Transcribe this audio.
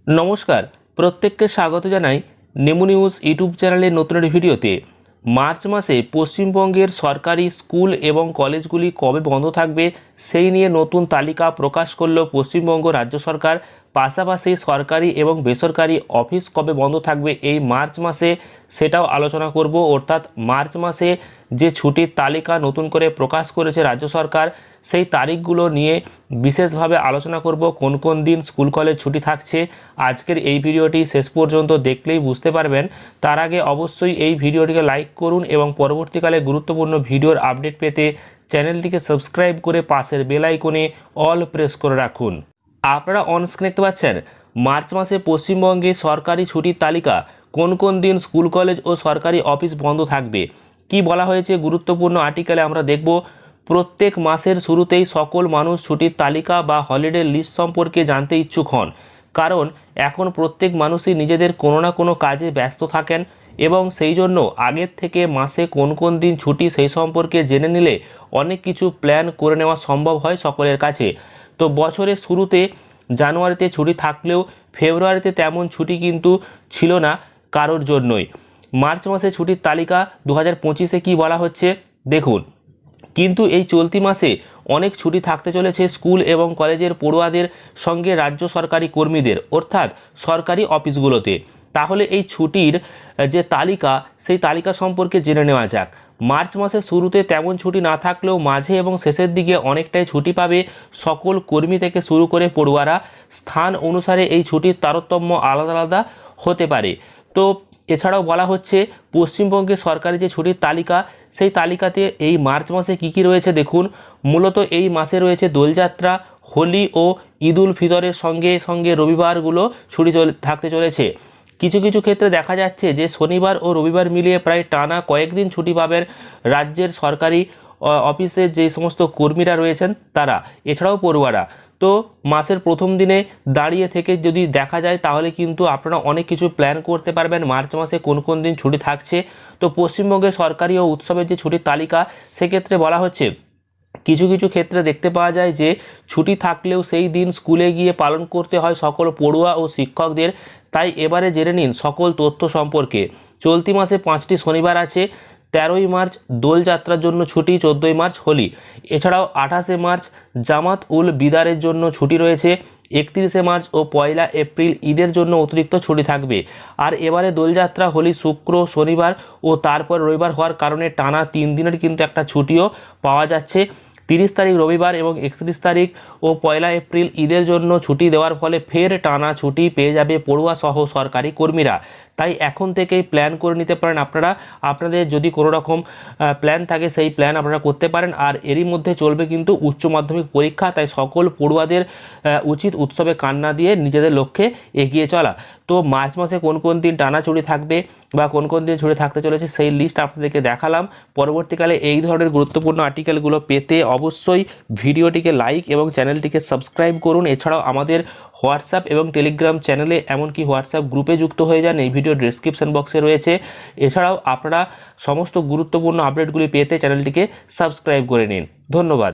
नमस्कार प्रत्येक के स्वागत जानाई नेमु निউজ यूट्यूब चैनल नतून भिडियोते। मार्च मासे पश्चिमबंगेर सरकारी स्कूल एवं कलेजगुली कবে बंद থাকবে সেই নিয়ে নতুন তালিকা প্রকাশ করল পশ্চিমবঙ্গ রাজ্য সরকার। পাশাপাশি সরকারি এবং বেসরকারি অফিস কবে বন্ধ থাকবে এই মার্চ মাসে সেটাও আলোচনা করব। অর্থাৎ মার্চ মাসে যে ছুটির তালিকা নতুন করে প্রকাশ করেছে রাজ্য সরকার সেই তারিখগুলো নিয়ে বিশেষভাবে আলোচনা করব। কোন কোন দিন স্কুল কলেজ ছুটি থাকছে আজকের এই ভিডিওটি শেষ পর্যন্ত দেখলেই বুঝতে পারবেন। তার আগে অবশ্যই এই ভিডিওটিকে লাইক করুন এবং পরবর্তীকালে গুরুত্বপূর্ণ ভিডিওর আপডেট পেতে চ্যানেলটিকে সাবস্ক্রাইব করে পাশের বেল আইকনে অল প্রেস করে রাখুন। আপনারা অন স্ক্রিনে দেখতে পাচ্ছেন মার্চ মাসে পশ্চিমবঙ্গে সরকারি ছুটির তালিকা, কোন কোন দিন স্কুল কলেজ ও সরকারি অফিস বন্ধ থাকবে, কি বলা হয়েছে গুরুত্বপূর্ণ আর্টিকেলে আমরা দেখব। প্রত্যেক মাসের শুরুতেই সকল মানুষ ছুটির তালিকা বা হলিডে লিস্ট সম্পর্কে জানতে ইচ্ছুক হন, কারণ এখন প্রত্যেক মানুষই নিজেদের কোনো না কোনো কাজে ব্যস্ত থাকেন এবং সেই জন্য আগের থেকে মাসে কোন কোন দিন ছুটি সেই সম্পর্কে জেনে নিলে অনেক কিছু প্ল্যান করে নেওয়া সম্ভব হয় সকলের কাছে। তো বছরের শুরুতে জানুয়ারিতে ছুটি থাকলেও ফেব্রুয়ারিতে তেমন ছুটি কিন্তু ছিল না কারোর জন্যই। মার্চ মাসে ছুটির তালিকা 2025-এ কী বলা হচ্ছে দেখুন। কিন্তু এই চলতি মাসে অনেক ছুটি থাকতে চলেছে স্কুল এবং কলেজের পড়ুয়াদের সঙ্গে রাজ্য সরকারি কর্মীদের, অর্থাৎ সরকারি অফিসগুলোতে। তাহলে এই ছুটির যে তালিকা সেই তালিকা সম্পর্কে জেনে নেওয়া যাক। মার্চ মাসের শুরুতে তেমন ছুটি না থাকলেও মাঝে এবং শেষের দিকে অনেকটাই ছুটি পাবে সকল কর্মী থেকে শুরু করে পড়ুয়ারা। স্থান অনুসারে এই ছুটির তারতম্য আলাদা আলাদা হতে পারে। তো এছাড়াও বলা হচ্ছে পশ্চিমবঙ্গের সরকারি যে ছুটির তালিকা সেই তালিকাতে এই মার্চ মাসে কী কী রয়েছে দেখুন। মূলত এই মাসে রয়েছে দোলযাত্রা, হোলি ও ঈদ উল ফিতরের সঙ্গে সঙ্গে রবিবারগুলো ছুটি থাকতে চলেছে। কিছু কিছু ক্ষেত্রে দেখা যাচ্ছে যে শনিবার ও রবিবার মিলিয়ে প্রায় টানা কয়েকদিন ছুটি পাবেন রাজ্যের সরকারি অফিসের যে সমস্ত কর্মীরা রয়েছেন তারা, এছাড়াও পড়ুয়ারা। তো মাসের প্রথম দিনে দাঁড়িয়ে থেকে যদি দেখা যায় তাহলে কিন্তু আপনারা অনেক কিছু প্ল্যান করতে পারবেন মার্চ মাসে কোন কোন দিন ছুটি থাকছে। তো পশ্চিমবঙ্গের সরকারি ও উৎসবের যে ছুটির তালিকা সেক্ষেত্রে বলা হচ্ছে কিছু কিছু ক্ষেত্রে দেখতে পাওয়া যায় যে ছুটি থাকলেও সেই দিন স্কুলে গিয়ে পালন করতে হয় সকল পড়ুয়া ও শিক্ষকদের। তাই এবারে জেনে নিন সকল তথ্য সম্পর্কে। চলতি মাসে 5টি শনিবার আছে। 13ই মার্চ দোলযাত্রার জন্য ছুটি, 14ই মার্চ হোলি। এছাড়াও 28শে মার্চ জামাত উল বিদারের জন্য ছুটি রয়েছে। 31শে মার্চ ও 1 এপ্রিল ঈদের জন্য অতিরিক্ত ছুটি থাকবে। আর এবারে দোলযাত্রা, হোলি শুক্র, শনিবার ও তারপর রবিবার হওয়ার কারণে টানা 3 দিনের কিন্তু একটা ছুটিও পাওয়া যাচ্ছে। 30 তারিখ রবিবার এবং 31 তারিখ ও 1 এপ্রিল ঈদের জন্য ছুটি দেওয়ার ফলে ফের টানা ছুটি পেয়ে যাবে পড়ুয়া সহ সরকারি কর্মীরা। তাই এখন থেকেই প্ল্যান করে নিতে পারেন আপনারা। আপনাদের যদি কোনো রকম প্ল্যান থাকে সেই প্ল্যান আপনারা করতে পারেন। আর এরই মধ্যে চলবে কিন্তু উচ্চ মাধ্যমিক পরীক্ষা, তাই সকল পড়ুয়াদের উচিত উৎসবে কান্না দিয়ে নিজেদের লক্ষ্যে এগিয়ে চলা। তো মার্চ মাসে কোন কোন দিন টানা ছুটি থাকবে বা কোন কোন দিন ছুটি থাকতে চলেছে সেই লিস্ট আপনাদেরকে দেখালাম। পরবর্তীকালে এই ধরনের গুরুত্বপূর্ণ আর্টিকেলগুলো পেতে অবশ্যই ভিডিওটিকে লাইক এবং চ্যানেলটিকে সাবস্ক্রাইব করুন। এছাড়াও আমাদের হোয়াটসঅ্যাপ এবং টেলিগ্রাম চ্যানেলে এমনকি হোয়াটসঅ্যাপ গ্রুপে যুক্ত হয়ে যান, এই ভিডিও ডেসক্রিপশন বক্সে রয়েছে। এছাড়াও আপনারা সমস্ত গুরুত্বপূর্ণ আপডেটগুলি পেতে চ্যানেলটিকে সাবস্ক্রাইব করে নিন। ধন্যবাদ।